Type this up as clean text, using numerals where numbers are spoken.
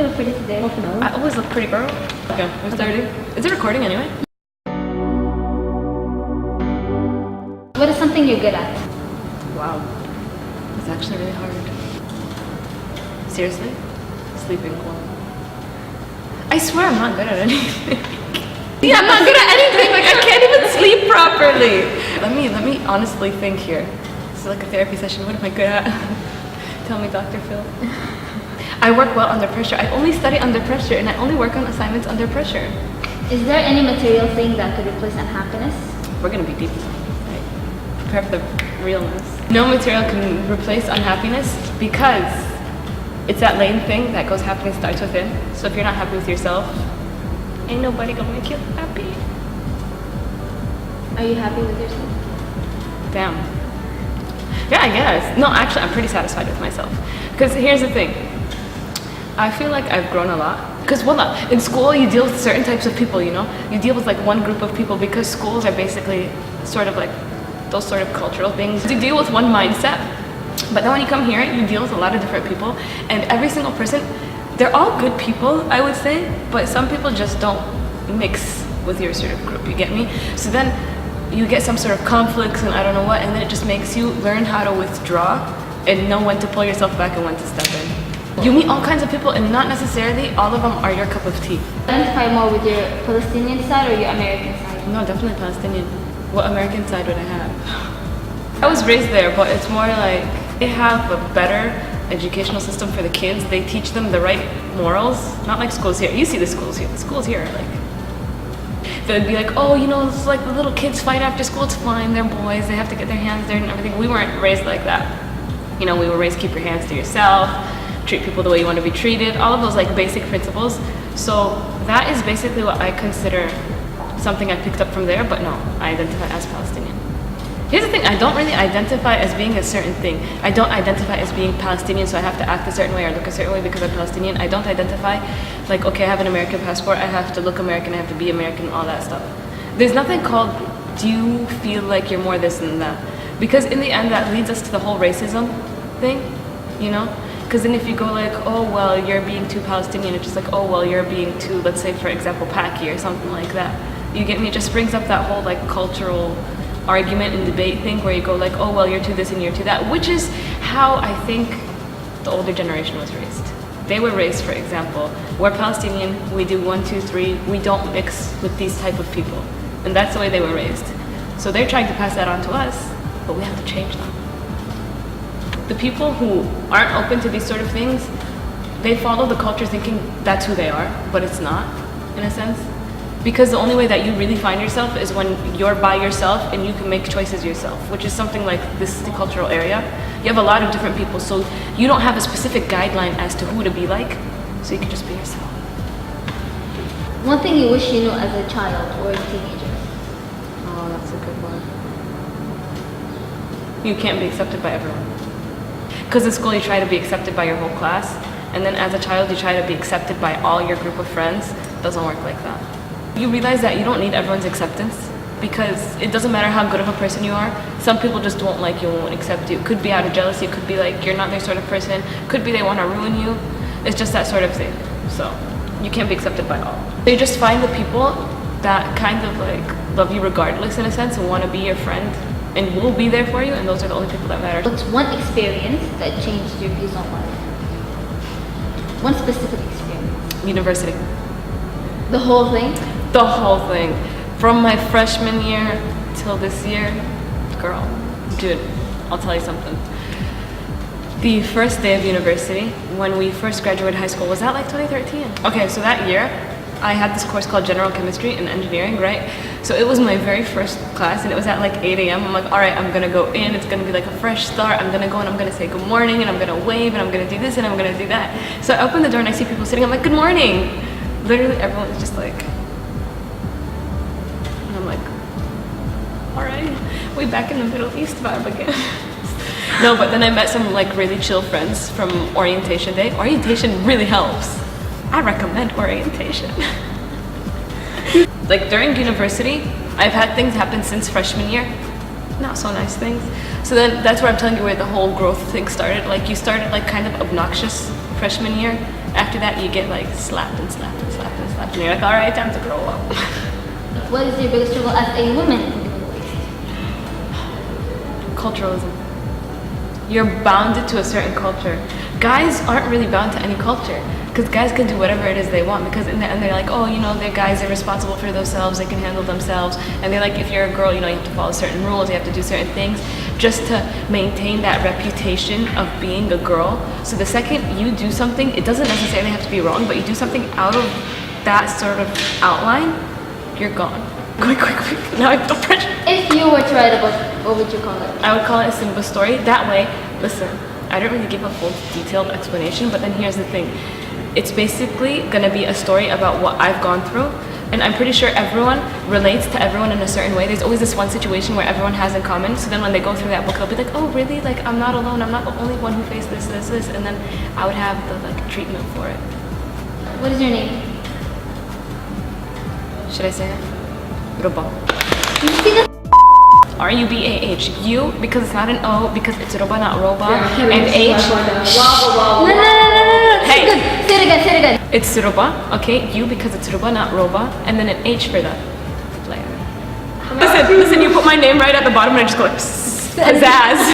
You look pretty today. I always look pretty, girl. Okay, we're starting. Is it recording anyway? What is something you're good at? Wow. It's actually really hard. Seriously? Sleeping well. I swear I'm not good at anything. Yeah, I'm not good at anything. Like, I can't even sleep properly. Let me honestly think here. This is like a therapy session. What am I good at? Tell me, Dr. Phil. I work well under pressure. I only study under pressure, and I only work on assignments under pressure. Is there any material thing that could replace unhappiness? We're gonna be deep now, right? Prepare for the realness. No material can replace unhappiness because it's that lame thing that goes happiness starts within. So if you're not happy with yourself, ain't nobody gonna make you happy. Are you happy with yourself? Damn. Yeah, I guess. No, actually, I'm pretty satisfied with myself. Because here's the thing. I feel like I've grown a lot. Because in school you deal with certain types of people, you know? You deal with like one group of people because schools are basically sort of like those sort of cultural things. You deal with one mindset. But then when you come here, you deal with a lot of different people. And every single person, they're all good people, I would say. But some people just don't mix with your sort of group, you get me? So then you get some sort of conflicts and I don't know what, and then it just makes you learn how to withdraw and know when to pull yourself back and when to step in. You meet all kinds of people and not necessarily all of them are your cup of tea. Identify more with your Palestinian side or your American side? No, definitely Palestinian. What American side would I have? I was raised there, but it's more like they have a better educational system for the kids. They teach them the right morals, not like schools here. You see the schools here. The schools here are like, they'd be like, oh, you know, it's like the little kids fight after school. It's fine. They're boys. They have to get their hands dirty and everything. We weren't raised like that. You know, we were raised keep your hands to yourself, treat people the way you want to be treated, all of those like basic principles. So that is basically what I consider something I picked up from there, but no, I identify as Palestinian. Here's the thing, I don't really identify as being a certain thing. I don't identify as being Palestinian, so I have to act a certain way or look a certain way because I'm Palestinian. I don't identify like, okay, I have an American passport, I have to look American, I have to be American, all that stuff. There's nothing called, do you feel like you're more this than that? Because in the end, that leads us to the whole racism thing, you know? Because then if you go like, oh, well, you're being too Palestinian, it's just like, oh, well, you're being too, let's say, for example, Paki or something like that. You get me? It just brings up that whole like cultural argument and debate thing where you go like, oh, well, you're too this and you're too that, which is how I think the older generation was raised. They were raised, for example, we're Palestinian, we do 1, 2, 3, we don't mix with these type of people. And that's the way they were raised. So they're trying to pass that on to us, but we have to change them. The people who aren't open to these sort of things, they follow the culture thinking that's who they are, but it's not, in a sense. Because the only way that you really find yourself is when you're by yourself and you can make choices yourself, which is something like this is the cultural area. You have a lot of different people, so you don't have a specific guideline as to who to be like, so you can just be yourself. One thing you wish you knew as a child or a teenager? Oh, that's a good one. You can't be accepted by everyone. Because in school you try to be accepted by your whole class, and then as a child you try to be accepted by all your group of friends. It doesn't work like that. You realize that you don't need everyone's acceptance because it doesn't matter how good of a person you are. Some people just won't like you and won't accept you. It could be out of jealousy, it could be like you're not their sort of person, could be they want to ruin you. It's just that sort of thing. So you can't be accepted by all. So you just find the people that kind of like love you regardless in a sense and want to be your friend and will be there for you, and those are the only people that matter. What's one experience that changed your views on life? One specific experience. University. The whole thing? The whole thing. From my freshman year till this year, girl, dude, I'll tell you something. The first day of university, when we first graduated high school, was that like 2013? Okay, so that year, I had this course called General Chemistry and Engineering, right? So it was my very first class and it was at like 8 a.m. I'm like, all right, I'm gonna go in, it's gonna be like a fresh start. I'm gonna go and I'm gonna say good morning and I'm gonna wave and I'm gonna do this and I'm gonna do that. So I open the door and I see people sitting, I'm like, good morning. Literally everyone's just like, and I'm like, all right, we back in the Middle East vibe again. No, but then I met some like really chill friends from orientation day. Orientation really helps. I recommend orientation. Like during university, I've had things happen since freshman year. Not so nice things. So then that's where I'm telling you where the whole growth thing started. Like you started like kind of obnoxious freshman year, After that, you get like slapped and slapped and slapped and slapped, and you're like, all right, time to grow up. What is your biggest struggle as a woman in the Middle East? Culturalism. You're bounded to a certain culture. Guys aren't really bound to any culture, because guys can do whatever it is they want, because in the end they're like, oh, you know, they're guys, they're responsible for themselves, they can handle themselves, and they're like, if you're a girl, you know, you have to follow certain rules, you have to do certain things, just to maintain that reputation of being a girl. So the second you do something, it doesn't necessarily have to be wrong, but you do something out of that sort of outline, you're gone. Quick. Now I feel pressure. If you were to write a book, what would you call it? I would call it a Simba story. That way, listen, I don't really give a full detailed explanation, but then here's the thing. It's basically gonna be a story about what I've gone through, and I'm pretty sure everyone relates to everyone in a certain way. There's always this one situation where everyone has in common, so then when they go through that book, they'll be like, oh really, like I'm not alone, I'm not the only one who faced this, and then I would have the like treatment for it. What is your name? Should I say it? Ruba. Did you see that? R-U-B-A-H. U, because it's not an O, because it's Ruba, not Roba, and H. No. Hey. Say it again. It's Ruba, okay? U because it's Ruba, not Roba, and then an H for the player. Listen, you put my name right at the bottom and I just go like, pizzazz.